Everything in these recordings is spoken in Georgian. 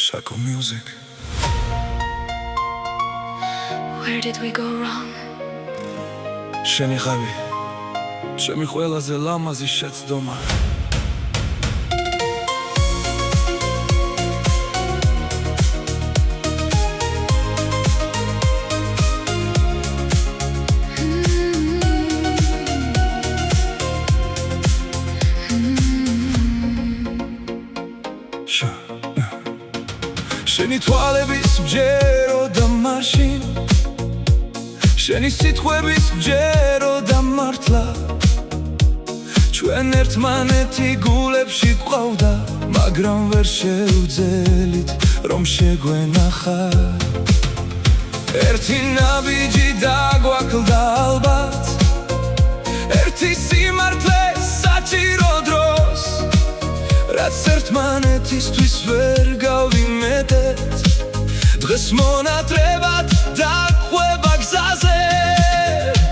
Shaco Music. Where did we go wrong? შენი ხავი, ჩემი ყველაზე ლამაზი შეცდომა. შენი თვალების მჯერო და მაშინ შენი სიტყვების მჯერო და მართლა ჩვენ ერთმანეთი გულებში გვყავდა მაგრამ ვერ შევძელით რომ შეგვენახა ერთი ნაბიჯი დაგვაკლდა ალბათ ერთი სიმართლე საჭირო დროს რაც ერთმანეთისთვის ვერ გავიმეტეთ დღეს მონატრებად დაგვება გზაზე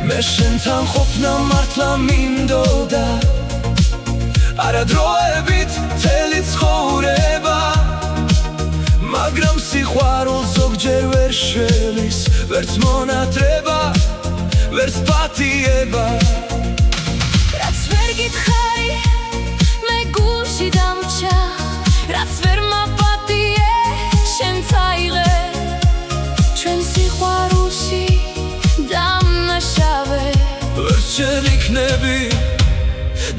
მე შენთან ყოფნა მართლა მინდოდა არა დროებით მთელი ცხოვრება მაგრამ სიყვარულს ზოგჯერ ვერ შველის ვერც მონატრება ვერც პატიება რაც ვერ გითხარი მე გულში დამრჩა რაც ვერ მაპატიე შენ წაიღე ჩვენ სიყვარულში დამნაშავე ვერც შენ იქნები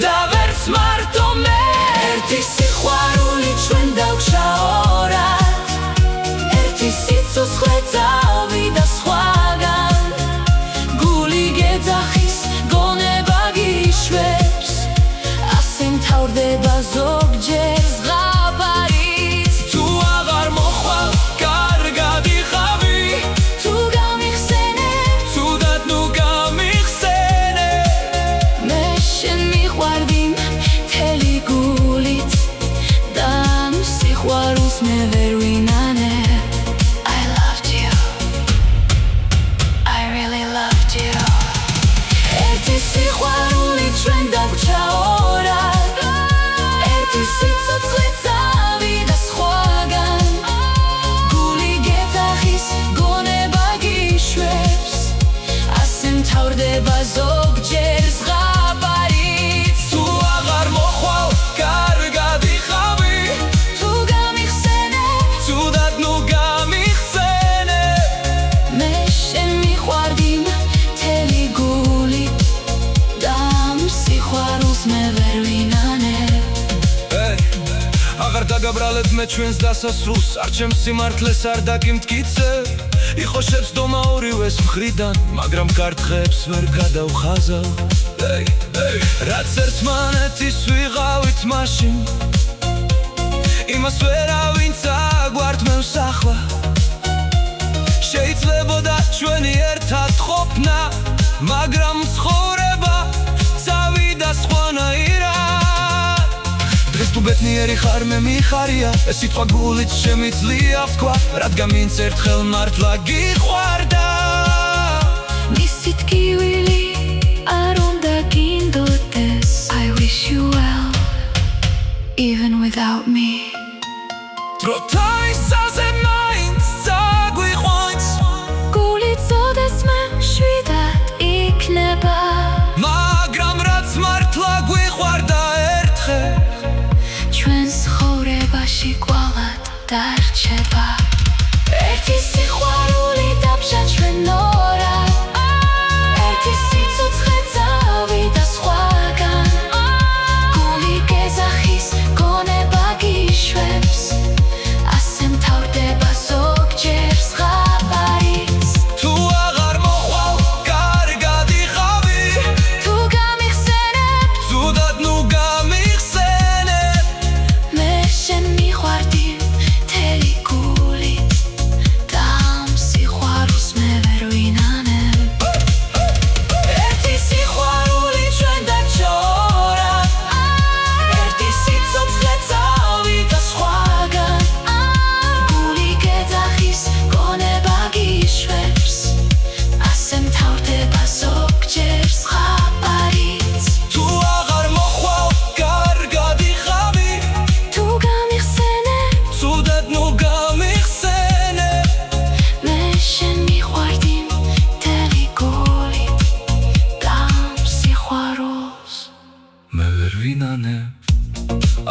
და ვერც მარტო მე ერთი სიყვარული ჩვენ დავგშა ორად ერთი სიცოცხლე წავიდა სხვაგან გული გეძახის გონება გიშვებს ასე მთავრდება ზოგჯერ ზღაპარიც თუ აღარ მოხვალ კარგად იხავი თუ გამიხსენებ ცუდად ნუ გამიხსენებ მე შენ მიყვარდი მთელი გულით და ამ სიყვარულს მე ვერ ვინანებ I loved you I really loved you ერთი სიყვარული ჩვენ დაგვჭა ორად ერთი სიცოცხლე წავიდა სხვაგან გული გეძახის გონება გიშვებს ასე მთავრდება ზოგჯერ ზღაპარიც თუ აღარ მოხვალ კარგად იხავი თუ გამიხსენებ ცუდად ნუ გამიხსენებ მე შენ მიყვარდი მთელი გულით და ამ სიყვარულს მე ვერ ვინანებ აღარ დაგაბრალებ მე ჩვენს დასასრულს არ ჩემს სიმართლეს არ დაგიმტკიცებ იყო შეცდომა ორივეს მხრიდან მაგრამ კარტხებს ვერ გადავხაზავ რაც ერთმანეთის ვიღავით მაშინ იმას ვერავინ წაგვართმევს ახლა შეიძლებოდა ჩვენი ერთად ყოფნა მაგრამ ცხოვრება წავიდა სხვანაირად დღეს თუ ბედნიერი ხარ მე მიხარია ეს სიტყვა გულით შემიძლია ვთქვა რადგან მინც ერთხელ მართლა გიყვარდა მისი ტკივილი არ უნდა გინდოდეს I wish you well even without me დროთა ისაზე მაინც წაგვიყვანს გული წოდეს მე შვიდად იქნება მაგრამ რაც მართლა გვიყვარდა ერთხელ ჩვენ ცხოვრებაში კვალად დარჩება ერთი სიყვარული დაბჟა ჩვენ ორად ერთი სიცოცხლე წავიდა სხვაგან გული გეძახის გონება გიშვებს ასე მთავრდება ზოგჯერ ზღაპარიც თუ აღარ მოხვალ კარგად იხავი თუ გამიხსენებ ცუდად ნუ გამიხსენებ მე შენ მიყვარდი მთელი გულით და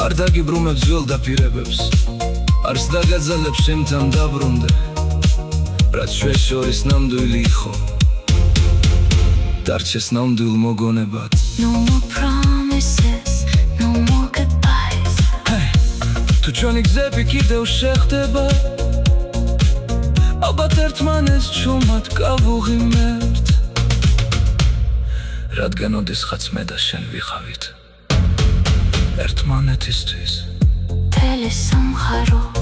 არ დაგიბრუნებ ძველ დაპირებებს, არც დაგაძალებ შემთან დაბრუნდე, რაც ჩვენ შორის ნამდვილი იყო, დარჩეს ნამდვილ მოგონებად. No more promises, no more goodbyes. თუ ჩვენი გზები კიდევ შეხდება, ალბათ ერთმანეთს ჩუმად გავუღიმებთ, რადგან ოდესღაც მე და შენ ვიყავით ერთმანეთისთვის. მთელი სამყარო